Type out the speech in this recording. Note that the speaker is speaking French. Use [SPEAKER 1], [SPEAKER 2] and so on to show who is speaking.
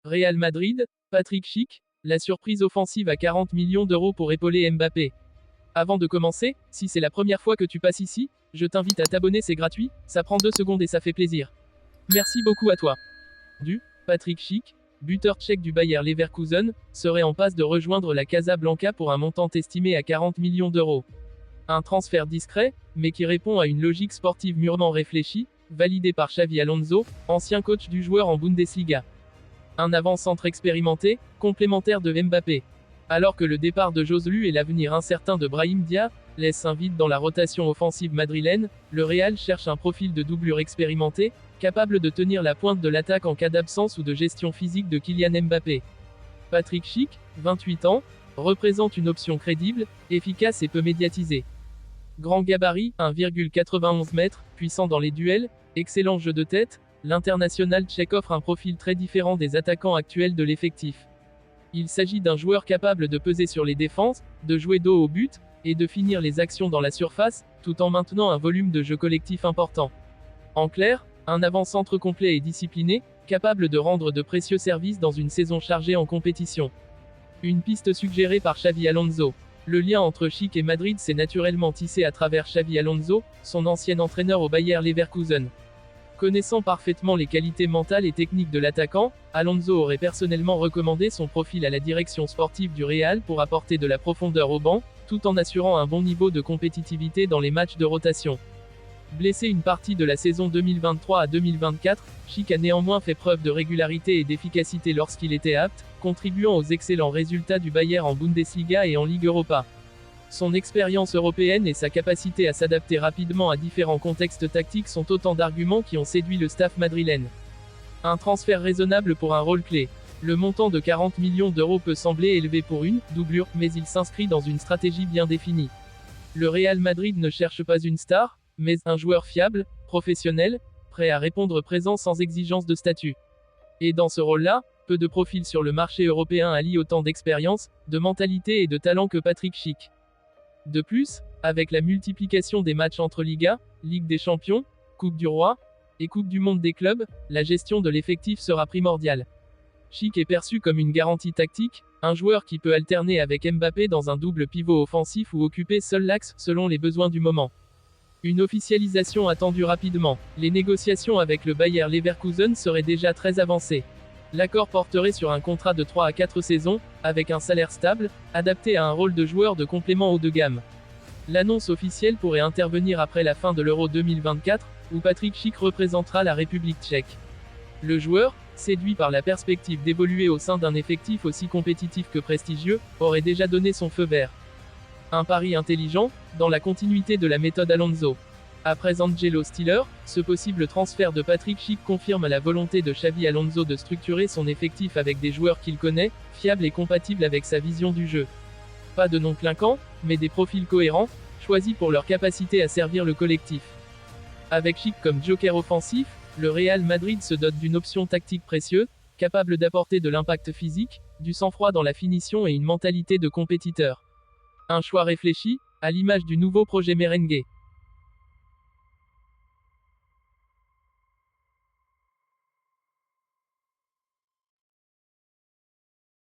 [SPEAKER 1] Real Madrid, Patrick Schick, la surprise offensive à 40 millions d'euros pour épauler Mbappé. Avant de commencer, si c'est la première fois que tu passes ici, je t'invite à t'abonner, c'est gratuit, ça prend 2 secondes et ça fait plaisir. Merci beaucoup à toi. Patrick Schick, buteur tchèque du Bayer Leverkusen, serait en passe de rejoindre la Casablanca pour un montant estimé à 40 millions d'euros. Un transfert discret, mais qui répond à une logique sportive mûrement réfléchie, validée par Xabi Alonso, ancien coach du joueur en Bundesliga. Un avant-centre expérimenté, complémentaire de Mbappé. Alors que le départ de Joselu et l'avenir incertain de Brahim Dia laissent un vide dans la rotation offensive madrilène, le Real cherche un profil de doublure expérimenté, capable de tenir la pointe de l'attaque en cas d'absence ou de gestion physique de Kylian Mbappé. Patrick Schick, 28 ans, représente une option crédible, efficace et peu médiatisée. Grand gabarit, 1,91 m, puissant dans les duels, excellent jeu de tête, l'international tchèque offre un profil très différent des attaquants actuels de l'effectif. Il s'agit d'un joueur capable de peser sur les défenses, de jouer dos au but, et de finir les actions dans la surface, tout en maintenant un volume de jeu collectif important. En clair, un avant-centre complet et discipliné, capable de rendre de précieux services dans une saison chargée en compétition. Une piste suggérée par Xabi Alonso. Le lien entre Schick et Madrid s'est naturellement tissé à travers Xabi Alonso, son ancien entraîneur au Bayer Leverkusen. Connaissant parfaitement les qualités mentales et techniques de l'attaquant, Alonso aurait personnellement recommandé son profil à la direction sportive du Real pour apporter de la profondeur au banc, tout en assurant un bon niveau de compétitivité dans les matchs de rotation. Blessé une partie de la saison 2023 à 2024, Schick a néanmoins fait preuve de régularité et d'efficacité lorsqu'il était apte, contribuant aux excellents résultats du Bayer en Bundesliga et en Ligue Europa. Son expérience européenne et sa capacité à s'adapter rapidement à différents contextes tactiques sont autant d'arguments qui ont séduit le staff madrilène. Un transfert raisonnable pour un rôle clé. Le montant de 40 millions d'euros peut sembler élevé pour une doublure, mais il s'inscrit dans une stratégie bien définie. Le Real Madrid ne cherche pas une star, mais un joueur fiable, professionnel, prêt à répondre présent sans exigence de statut. Et dans ce rôle-là, peu de profils sur le marché européen allient autant d'expérience, de mentalité et de talent que Patrick Schick. De plus, avec la multiplication des matchs entre Liga, Ligue des Champions, Coupe du Roi, et Coupe du Monde des clubs, la gestion de l'effectif sera primordiale. Schick est perçu comme une garantie tactique, un joueur qui peut alterner avec Mbappé dans un double pivot offensif ou occuper seul l'axe selon les besoins du moment. Une officialisation attendue rapidement. Les négociations avec le Bayer Leverkusen seraient déjà très avancées. L'accord porterait sur un contrat de 3 à 4 saisons, avec un salaire stable, adapté à un rôle de joueur de complément haut de gamme. L'annonce officielle pourrait intervenir après la fin de l'Euro 2024, où Patrick Schick représentera la République tchèque. Le joueur, séduit par la perspective d'évoluer au sein d'un effectif aussi compétitif que prestigieux, aurait déjà donné son feu vert. Un pari intelligent, dans la continuité de la méthode Alonso. Après Angelo Stiller, ce possible transfert de Patrick Schick confirme la volonté de Xabi Alonso de structurer son effectif avec des joueurs qu'il connaît, fiables et compatibles avec sa vision du jeu. Pas de noms clinquants, mais des profils cohérents, choisis pour leur capacité à servir le collectif. Avec Schick comme joker offensif, le Real Madrid se dote d'une option tactique précieuse, capable d'apporter de l'impact physique, du sang-froid dans la finition et une mentalité de compétiteur. Un choix réfléchi, à l'image du nouveau projet merengue.